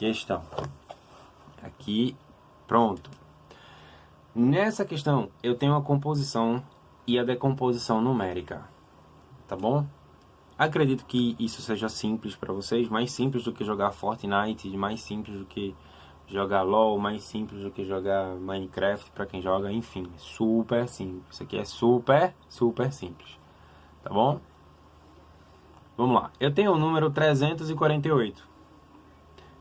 questão. Aqui, pronto. Nessa questão, eu tenho a composição e a decomposição numérica, tá bom? Acredito que isso seja simples para vocês, mais simples do que jogar Fortnite, mais simples do que jogar LoL, mais simples do que jogar Minecraft para quem joga, enfim, super simples. Isso aqui é super simples, tá bom? Vamos lá. Eu tenho o número 348.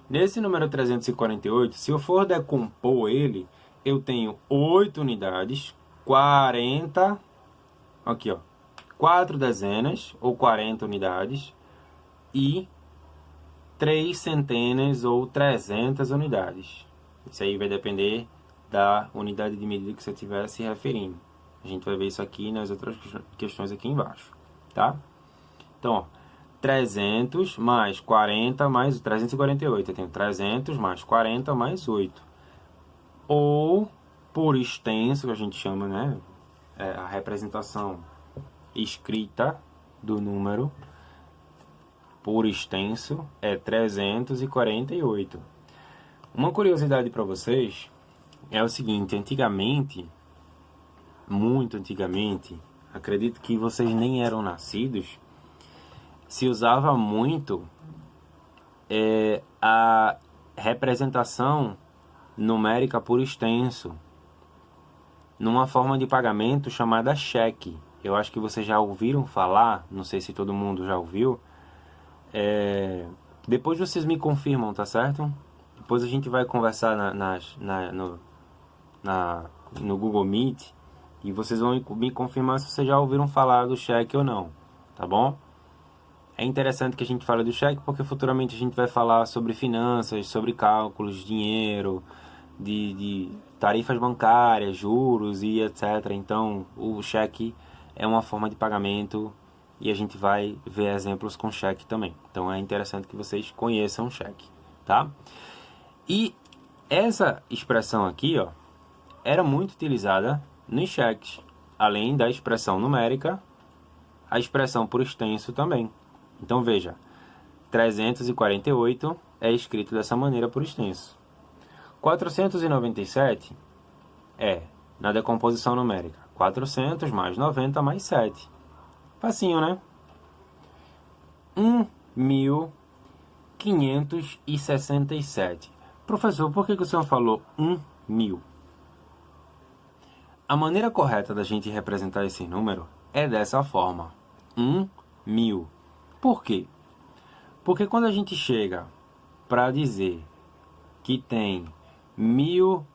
Nesse número 348, se eu for decompor ele, eu tenho 8 unidades, 40, aqui ó, 4 dezenas ou 40 unidades e 3 centenas ou 300 unidades. Isso aí vai depender da unidade de medida que você estiver se referindo. A gente vai ver isso aqui nas outras questões aqui embaixo, tá? Então, ó, 300 mais 40 mais 348. Eu tenho 300 mais 40 mais 8. Ou, por extenso, que a gente chama, né? A representação escrita do número por extenso é 348. Uma curiosidade para vocês é o seguinte: antigamente, muito antigamente, acredito que vocês nem eram nascidos, se usava muito a representação numérica por extenso numa forma de pagamento chamada cheque. Eu acho que vocês já ouviram falar, não sei se todo mundo já ouviu. Depois vocês me confirmam, tá certo? Depois a gente vai conversar no Google Meet e vocês vão me confirmar se vocês já ouviram falar do cheque ou não, tá bom? É interessante que a gente fale do cheque porque futuramente a gente vai falar sobre finanças, sobre cálculos, dinheiro, de tarifas bancárias, juros e etc. Então, o cheque é uma forma de pagamento e a gente vai ver exemplos com cheque também. Então, é interessante que vocês conheçam o cheque, tá? E essa expressão aqui, ó, era muito utilizada nos cheques, além da expressão numérica, a expressão por extenso também. Então, veja, 348 é escrito dessa maneira por extenso. 497 é, na decomposição numérica, 400 mais 90 mais 7. Facinho, né? 1.567. Professor, por que o senhor falou 1.000? A maneira correta da gente representar esse número é dessa forma. 1.000. Por quê? Porque quando a gente chega para dizer que tem R$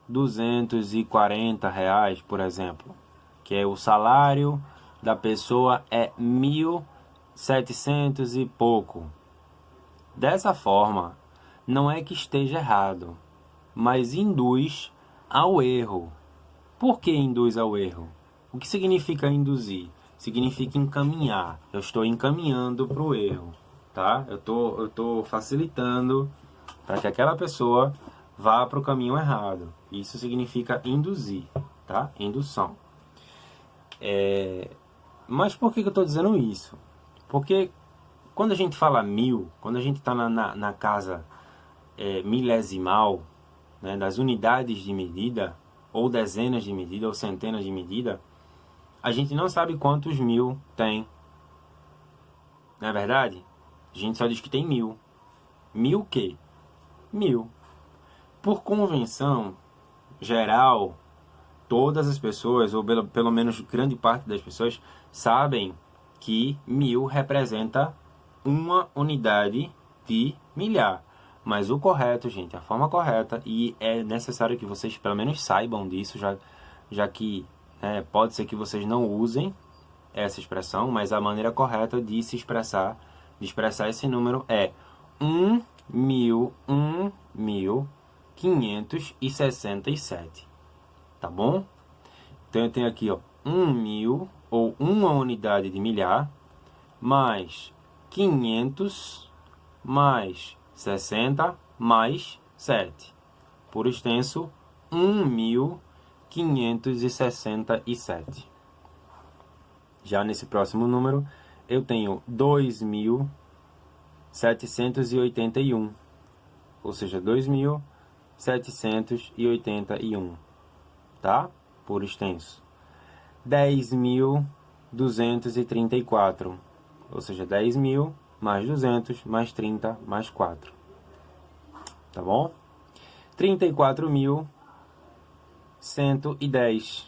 1.240, por exemplo, que é o salário da pessoa é 1.700 e pouco. Dessa forma, não é que esteja errado, mas induz ao erro. Por que induz ao erro? O que significa induzir? Significa encaminhar. Eu estou encaminhando para o erro, tá? Eu tô facilitando para que aquela pessoa vá para o caminho errado. Isso significa induzir, tá? Indução. Mas por que eu estou dizendo isso? Porque quando a gente fala 1.000, quando a gente está na casa milesimal, né, das unidades de medida, ou dezenas de medida, ou centenas de medida, a gente não sabe quantos 1.000 tem. Não é verdade? A gente só diz que tem 1.000. 1.000 o quê? 1.000. Por convenção geral, todas as pessoas, ou pelo menos grande parte das pessoas, sabem que 1.000 representa uma unidade de milhar. Mas o correto, gente, a forma correta, e é necessário que vocês pelo menos saibam disso, já que pode ser que vocês não usem essa expressão, mas a maneira correta de se expressar, esse número é 1.567, tá bom? Então eu tenho aqui, ó, 1.000, ou uma unidade de milhar, mais 500, mais 60, mais 7. Por extenso, 1.567. Já nesse próximo número, eu tenho 2.781. ou seja, 2.781, tá? Por extenso. 10.234, ou seja, 10.000 mais 200 mais 30 mais 4, tá bom? 34.110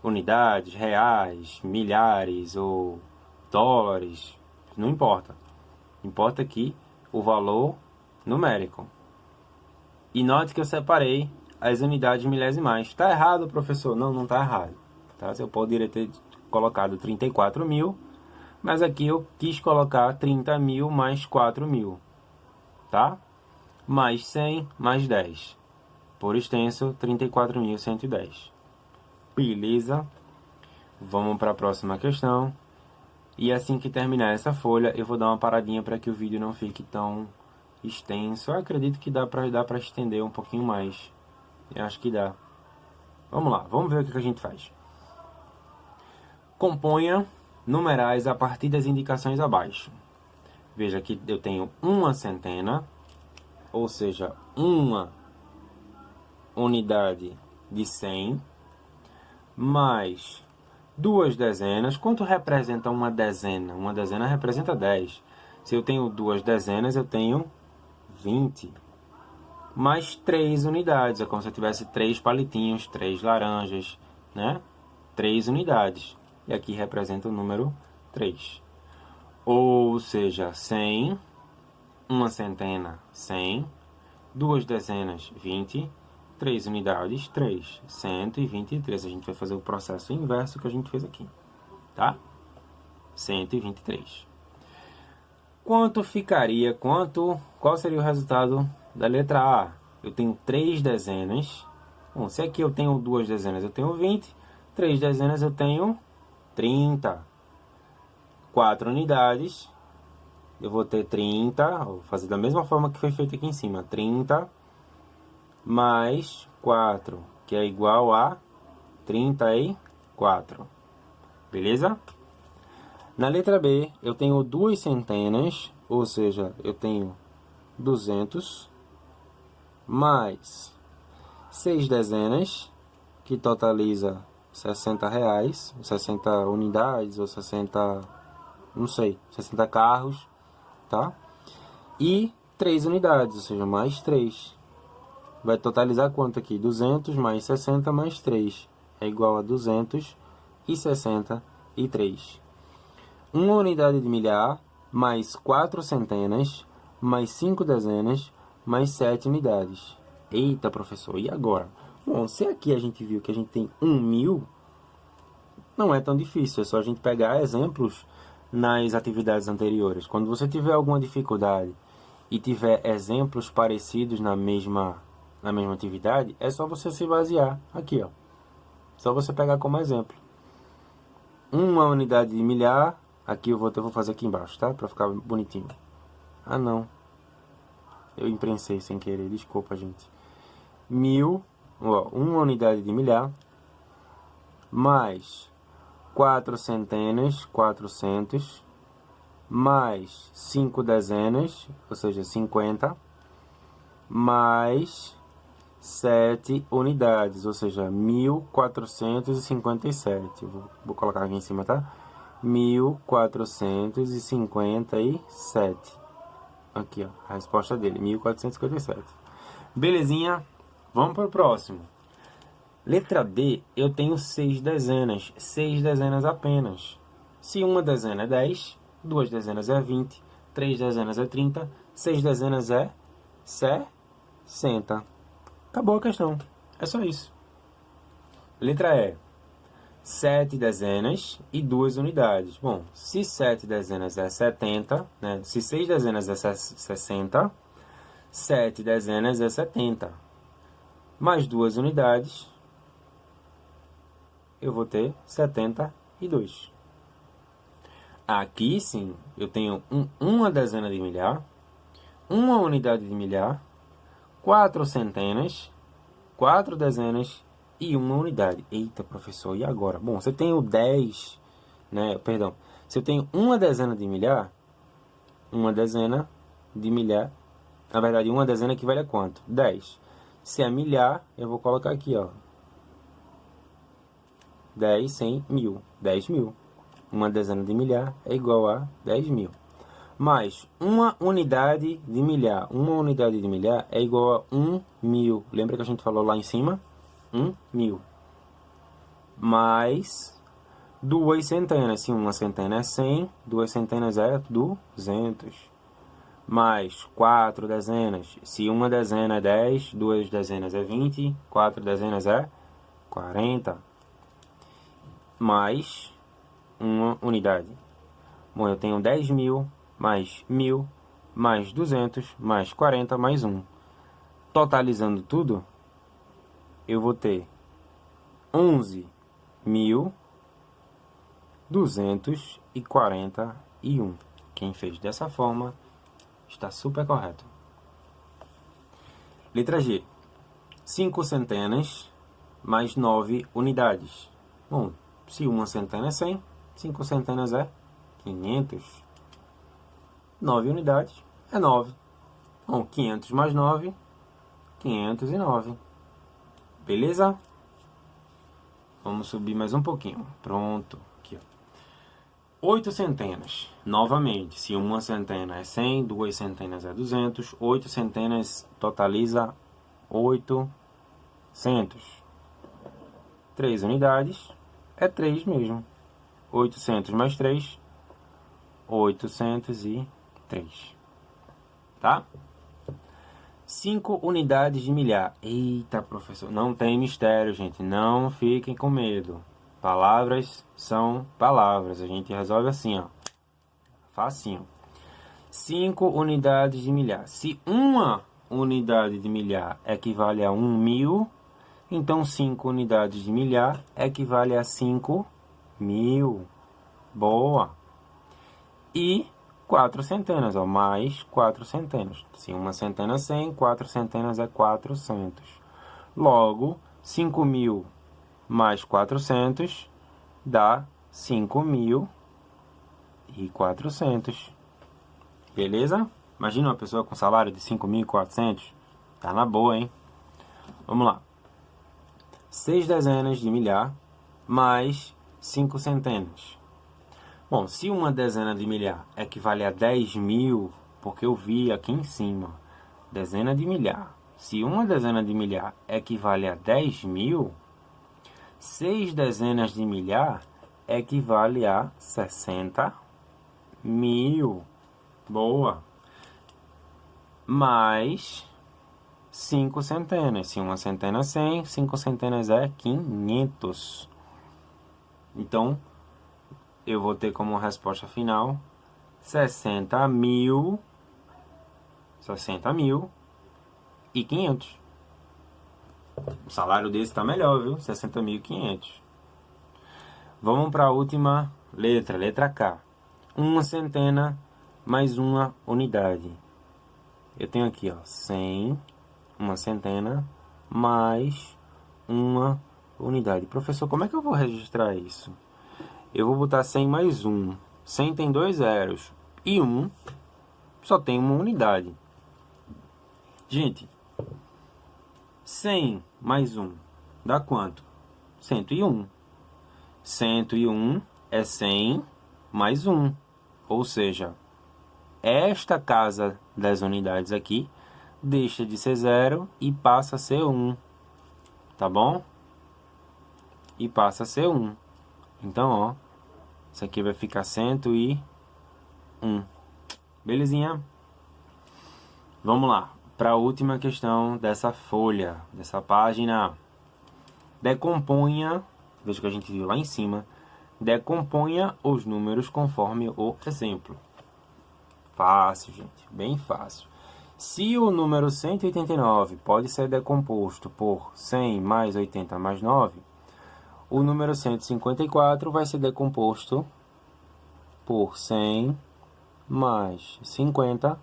unidades, reais, milhares ou dólares, não importa. Importa aqui o valor numérico. E note que eu separei as unidades milesimais. Está errado, professor? Não, não está errado. Tá? Eu poderia ter colocado 34.000, mas aqui eu quis colocar 30.000 mais 4.000, tá? Mais 100 mais 10. Por extenso, 34.110. Beleza? Vamos para a próxima questão. E assim que terminar essa folha, eu vou dar uma paradinha para que o vídeo não fique tão extenso. Eu acredito que dá para estender um pouquinho mais. Eu acho que dá. Vamos lá, vamos ver o que a gente faz. Componha numerais a partir das indicações abaixo. Veja que eu tenho uma centena, ou seja, uma unidade de 100, mais duas dezenas. Quanto representa uma dezena? Uma dezena representa 10. Se eu tenho duas dezenas, eu tenho 20. Mais 3 unidades. É como se eu tivesse 3 palitinhos, 3 laranjas, né? 3 unidades. E aqui representa o número 3. Ou seja, 100, uma centena, 100, duas dezenas, 20, 3 unidades, 3, 123. A gente vai fazer o processo inverso que a gente fez aqui, tá? 123. Quanto ficaria, qual seria o resultado da letra A? Eu tenho 3 dezenas. Bom, se aqui eu tenho 2 dezenas, eu tenho 20. 3 dezenas, eu tenho 30. 4 unidades, eu vou ter 30. Vou fazer da mesma forma que foi feito aqui em cima. 30 mais 4, que é igual a 34. Beleza? Na letra B, eu tenho 2 centenas, ou seja, eu tenho 200, mais 6 dezenas, que totaliza 60 reais, 60 unidades, ou 60, não sei, 60 carros, tá? E 3 unidades, ou seja, mais 3. Vai totalizar quanto aqui? 200 mais 60 mais 3. É igual a 263. Uma unidade de milhar, mais 4 centenas, mais 5 dezenas, mais 7 unidades. Eita, professor, e agora? Bom, se aqui a gente viu que a gente tem 1.000, não é tão difícil. É só a gente pegar exemplos nas atividades anteriores. Quando você tiver alguma dificuldade e tiver exemplos parecidos na mesma atividade, é só você se basear aqui, ó. Só você pegar como exemplo. Uma unidade de milhar, aqui eu vou fazer aqui embaixo, tá? Pra ficar bonitinho. Ah, não. Eu imprensei sem querer, desculpa, gente. 1.000, ó, uma unidade de milhar, mais 4 centenas, 400, mais 5 dezenas, ou seja, 50, mais 7 unidades, ou seja, 1.457. Vou colocar aqui em cima, tá? 1.457. Aqui, ó, a resposta dele, 1.457. Belezinha? Vamos para o próximo. Letra D, eu tenho 6 dezenas. 6 dezenas apenas. Se uma dezena é 10, 2 dezenas é 20, 3 dezenas é 30, 6 dezenas é 60. Acabou a questão. É só isso. Letra E. 7 dezenas e 2 unidades. Bom, se 7 dezenas é 70, né? Se 6 dezenas é 60, 7 dezenas é 70. Mais 2 unidades, eu vou ter 72. Aqui sim, eu tenho uma dezena de milhar, uma unidade de milhar, 4 centenas, 4 dezenas e uma unidade. Eita, professor, e agora? Bom, se eu tenho 10, né? Perdão. Se eu tenho uma dezena de milhar, Na verdade, uma dezena equivale a quanto? 10. Se é milhar, eu vou colocar aqui, ó. 10, 100, 1000. 10 mil. Uma dezena de milhar é igual a 10 mil. Mais uma unidade de milhar. Uma unidade de milhar é igual a 1 mil. Lembra que a gente falou lá em cima? 1 mil. Mais duas centenas. Se uma centena é 100, duas centenas é 200. Mais 4 dezenas. Se uma dezena é 10, duas dezenas é 20, 4 dezenas é 40. Mais uma unidade. Bom, eu tenho 10 mil, mais 1000, mais 200, mais 40, mais 1. Totalizando tudo, eu vou ter 11.241. Quem fez dessa forma está super correto. Letra G. 5 centenas mais 9 unidades. Bom, se uma centena é 100, 5 centenas é 500. 9 unidades é 9. Bom, 500 mais 9, 509. Beleza? Vamos subir mais um pouquinho. Pronto. Aqui, ó. 8 centenas. Novamente, se uma centena é 100, duas centenas é 200, 8 centenas totaliza 800. 3 unidades é 3 mesmo. 800 mais 3, 803. Tá? 5 unidades de milhar. Eita, professor, não tem mistério, gente. Não fiquem com medo. Palavras são palavras. A gente resolve assim, ó. Facinho. 5 unidades de milhar. Se uma unidade de milhar equivale a 1 mil, então 5 unidades de milhar equivale a 5 mil. Boa. E 4 centenas, ó, mais 4 centenas. Se uma centena é 100, 4 centenas é 400. Logo, 5.000 mais 400 dá 5.400. Beleza? Imagina uma pessoa com salário de 5.400. Tá na boa, hein? Vamos lá. 6 dezenas de milhar mais 5 centenas. Bom, se uma dezena de milhar equivale a 10 mil, porque eu vi aqui em cima, dezena de milhar. Se uma dezena de milhar equivale a 10 mil, 6 dezenas de milhar equivale a 60 mil. Boa. Mais 5 centenas. Se uma centena é 100, 5 centenas é 500. Então, eu vou ter como resposta final 60 mil e 500. O salário desse está melhor, viu? 60.500. Vamos para a última letra, letra K. Uma centena mais uma unidade. Eu tenho aqui, ó, 100, uma centena mais uma unidade. Professor, como é que eu vou registrar isso? Eu vou botar 100 mais 1. 100 tem 2 zeros. E 1 só tem uma unidade. Gente, 100 mais 1 dá quanto? 101. 101 é 100 mais 1. Ou seja, esta casa das unidades aqui deixa de ser 0 e passa a ser 1. Tá bom? E passa a ser 1. Então, ó, isso aqui vai ficar 101. Belezinha? Vamos lá. Para a última questão dessa folha, dessa página. Decomponha, veja que a gente viu lá em cima. Decomponha os números conforme o exemplo. Fácil, gente. Bem fácil. Se o número 189 pode ser decomposto por 100 mais 80 mais 9, o número 154 vai ser decomposto por 100 mais 50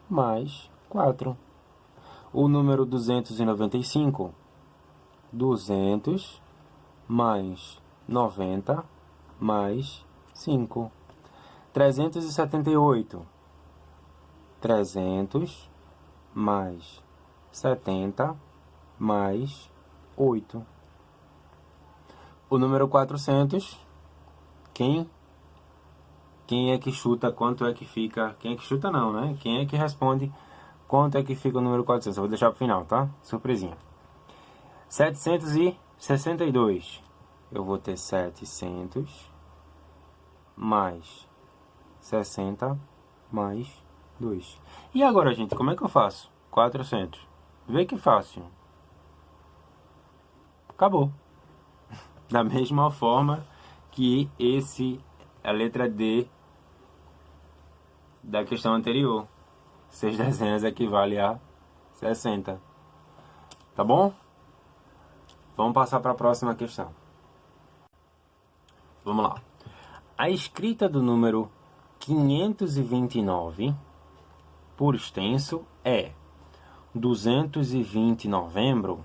mais 4. O número 295, 200 mais 90 mais 5. 200 mais 90 mais 5 378, 300 mais 70 mais 8. O número 400, quem é que chuta quanto é que fica? Quem é que chuta não, né? Quem é que responde quanto é que fica o número 400? Eu vou deixar pro final, tá? Surpresinha. 762. Eu vou ter 700 mais 60 mais 2. E agora, gente, como é que eu faço? 400. Vê que fácil. Acabou. Da mesma forma que a letra D da questão anterior. 6 dezenas equivale a 60. Tá bom? Vamos passar para a próxima questão. Vamos lá. A escrita do número 529 por extenso é 220 novembro.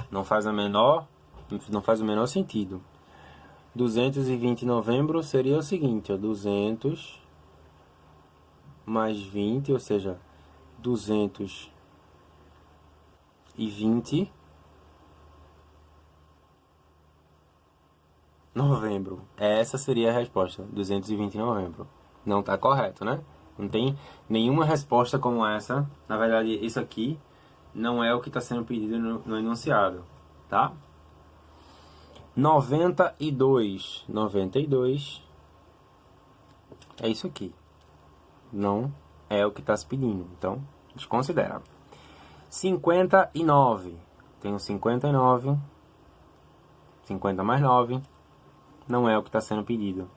Não faz o menor sentido. 220 novembro seria o seguinte, ó, 200 mais 20, ou seja, 220 novembro. Essa seria a resposta, 220 novembro. Não está correto, né? Não tem nenhuma resposta como essa. Na verdade, isso aqui não é o que está sendo pedido no enunciado, tá? 92 é isso aqui. Não é o que está se pedindo, então desconsidera. 59. Tenho 59. 50 mais 9. Não é o que está sendo pedido.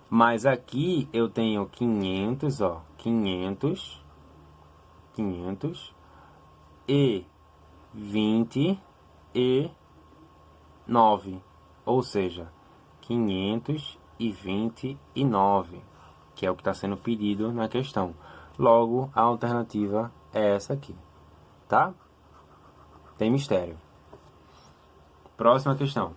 Mas aqui eu tenho 500, ó. 500 e 20 e 9. Ou seja, 529, que é o que está sendo pedido na questão. Logo, a alternativa é essa aqui, tá? Tem mistério. Próxima questão.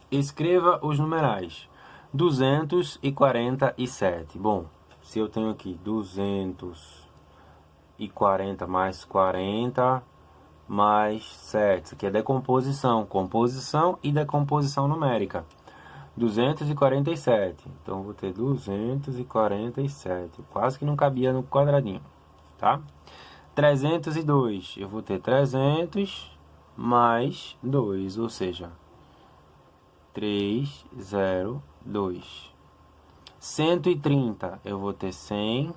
Escreva os numerais 247. Bom, se eu tenho aqui 240 mais 40 mais 7. Isso aqui é decomposição. Composição e decomposição numérica. 247. Então, eu vou ter 247. Quase que não cabia no quadradinho, tá? 302. Eu vou ter 300 mais 2, ou seja, 302. 130. Eu vou ter 100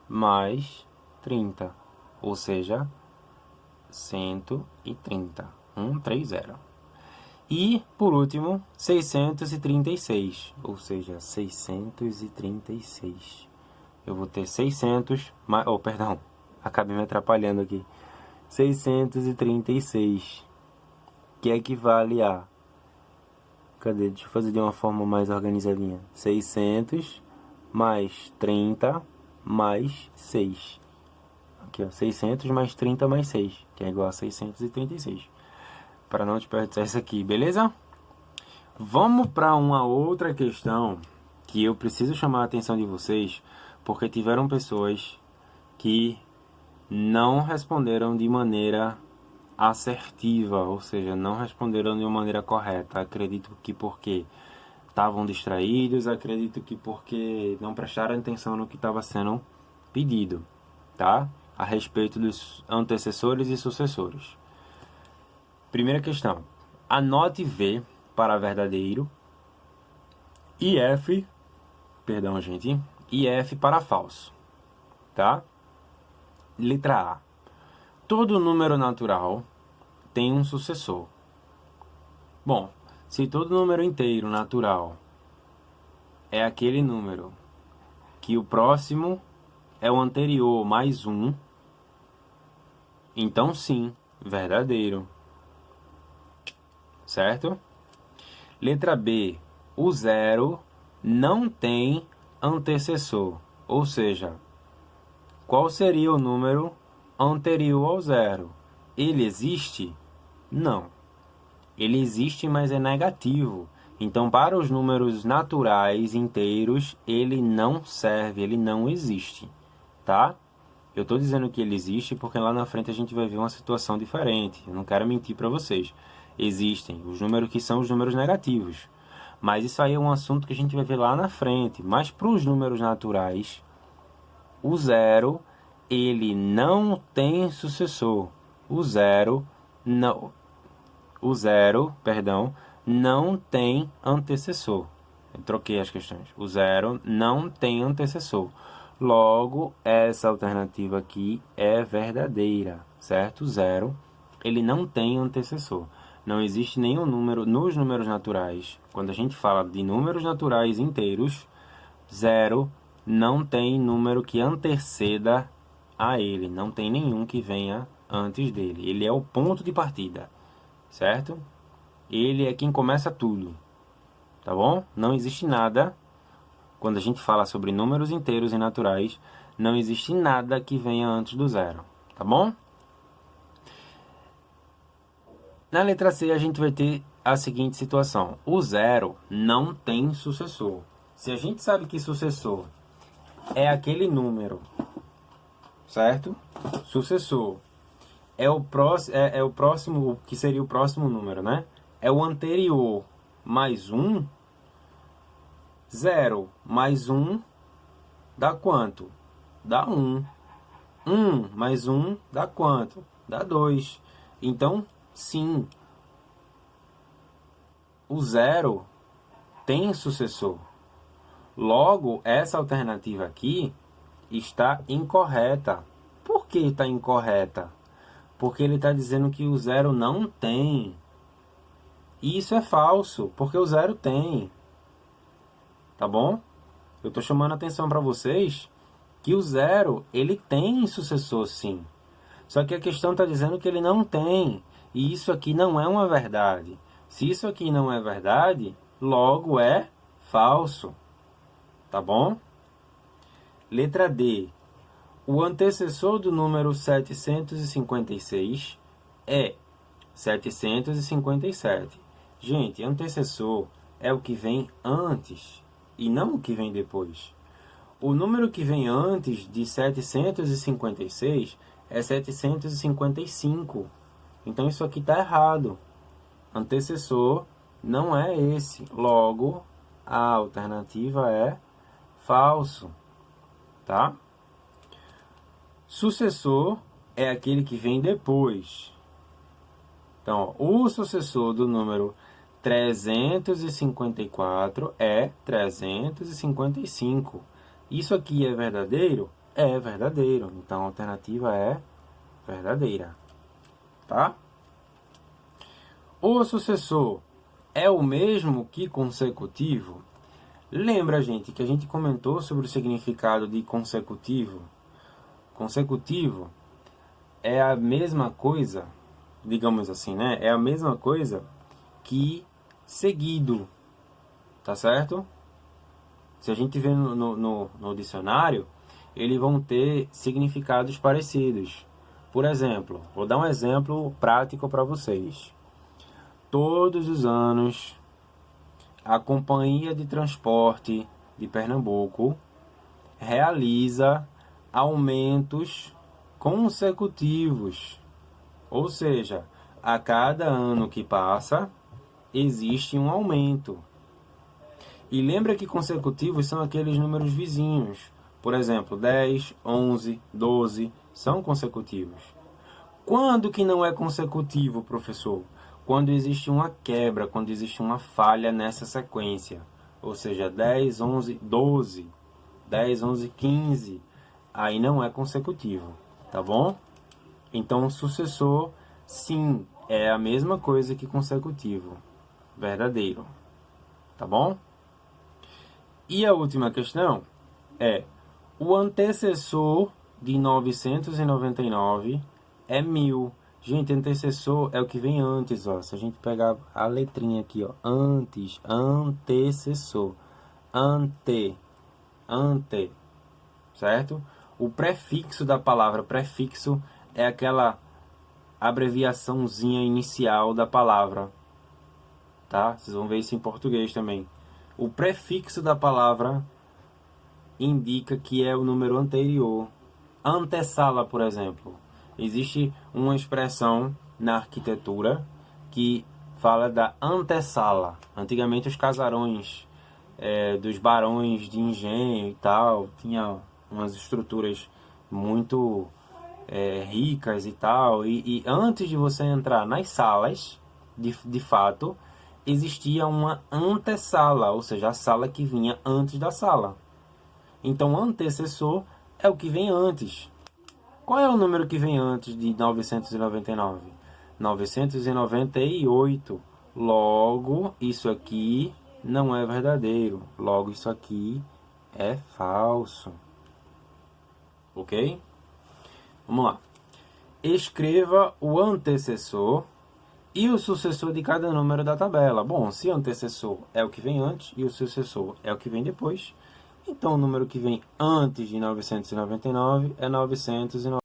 mais 30, ou seja, 130. 130. E, por último, 636, ou seja, 636. Eu vou ter 600, perdão, acabei me atrapalhando aqui. 636, que equivale a... Cadê? Deixa eu fazer de uma forma mais organizadinha. 600 mais 30 mais 6. Aqui, ó, 600 mais 30 mais 6, que é igual a 636. Para não desperdiçar isso aqui, beleza? Vamos para uma outra questão que eu preciso chamar a atenção de vocês, porque tiveram pessoas que não responderam de maneira assertiva, ou seja, não responderam de uma maneira correta. Acredito que porque estavam distraídos, acredito que porque não prestaram atenção no que estava sendo pedido, tá? A respeito dos antecessores e sucessores. Primeira questão. Anote V para verdadeiro e F para falso, tá? Letra A. Todo número natural tem um sucessor. Bom, se todo número inteiro natural é aquele número que o próximo é o anterior mais um, então sim, verdadeiro. Certo? Letra B. O zero não tem antecessor. Ou seja, qual seria o número anterior ao zero? Ele existe? Não. Ele existe, mas é negativo. Então, para os números naturais inteiros, ele não serve, ele não existe. Tá? Eu estou dizendo que ele existe porque lá na frente a gente vai ver uma situação diferente. Eu não quero mentir para vocês. Existem os números que são os números negativos. Mas isso aí é um assunto que a gente vai ver lá na frente. Mas para os números naturais, o zero, ele não tem sucessor. O zero, perdão, não tem antecessor. Eu troquei as questões. O zero não tem antecessor. Logo, essa alternativa aqui é verdadeira, certo? Zero, ele não tem antecessor. Não existe nenhum número nos números naturais. Quando a gente fala de números naturais inteiros, zero não tem número que anteceda a ele. Não tem nenhum que venha antes dele. Ele é o ponto de partida, certo? Ele é quem começa tudo, tá bom? Não existe nada. Quando a gente fala sobre números inteiros e naturais, não existe nada que venha antes do zero, tá bom? Na letra C, a gente vai ter a seguinte situação. O zero não tem sucessor. Se a gente sabe que sucessor é aquele número, certo? Sucessor é o próximo, o que seria o próximo número, né? É o anterior mais um. 0 mais 1 dá quanto? Dá 1. 1 mais 1 dá quanto? Dá 2. Então, sim, o zero tem sucessor. Logo, essa alternativa aqui está incorreta. Por que está incorreta? Porque ele está dizendo que o zero não tem. E isso é falso, porque o zero tem. Tá bom? Eu estou chamando a atenção para vocês que o zero, ele tem sucessor sim. Só que a questão está dizendo que ele não tem. E isso aqui não é uma verdade. Se isso aqui não é verdade, logo é falso. Tá bom? Letra D. O antecessor do número 756 é 757. Gente, antecessor é o que vem antes e não o que vem depois. O número que vem antes de 756 é 755. Então isso aqui está errado. Antecessor não é esse. Logo, a alternativa é falso. Tá? Sucessor é aquele que vem depois. Então, o sucessor do número 354 é 355. Isso aqui é verdadeiro? É verdadeiro. Então, a alternativa é verdadeira. Tá? O sucessor é o mesmo que consecutivo? Lembra, gente, que a gente comentou sobre o significado de consecutivo? Consecutivo é a mesma coisa, digamos assim, né? É a mesma coisa que seguido, tá certo? Se a gente vê no dicionário, eles vão ter significados parecidos. Por exemplo, vou dar um exemplo prático para vocês. Todos os anos, a Companhia de Transporte de Pernambuco realiza aumentos consecutivos. Ou seja, a cada ano que passa, existe um aumento. E lembra que consecutivos são aqueles números vizinhos. Por exemplo, 10, 11, 12 são consecutivos. Quando que não é consecutivo, professor? Quando existe uma quebra, quando existe uma falha nessa sequência. Ou seja, 10, 11, 12, 10, 11, 15. Aí não é consecutivo, tá bom? Então, sucessor, sim, é a mesma coisa que consecutivo. Verdadeiro. Tá bom? E a última questão é: o antecessor de 999 é 1000. Gente, antecessor é o que vem antes, ó. Se a gente pegar a letrinha aqui, ó, antes, antecessor, ante, certo? O prefixo da palavra, prefixo é aquela abreviaçãozinha inicial da palavra, tá? Vocês vão ver isso em português também. O prefixo da palavra indica que é o número anterior. Antessala, por exemplo. Existe uma expressão na arquitetura que fala da antessala. Antigamente os casarões dos barões de engenho e tal, tinha umas estruturas muito ricas e tal, e antes de você entrar nas salas, de fato, existia uma antessala, ou seja, a sala que vinha antes da sala. Então, antecessor é o que vem antes. Qual é o número que vem antes de 999? 998. Logo, isso aqui não é verdadeiro. Logo, isso aqui é falso. Ok? Vamos lá. Escreva o antecessor e o sucessor de cada número da tabela. Bom, se o antecessor é o que vem antes e o sucessor é o que vem depois, então o número que vem antes de 999 é 999.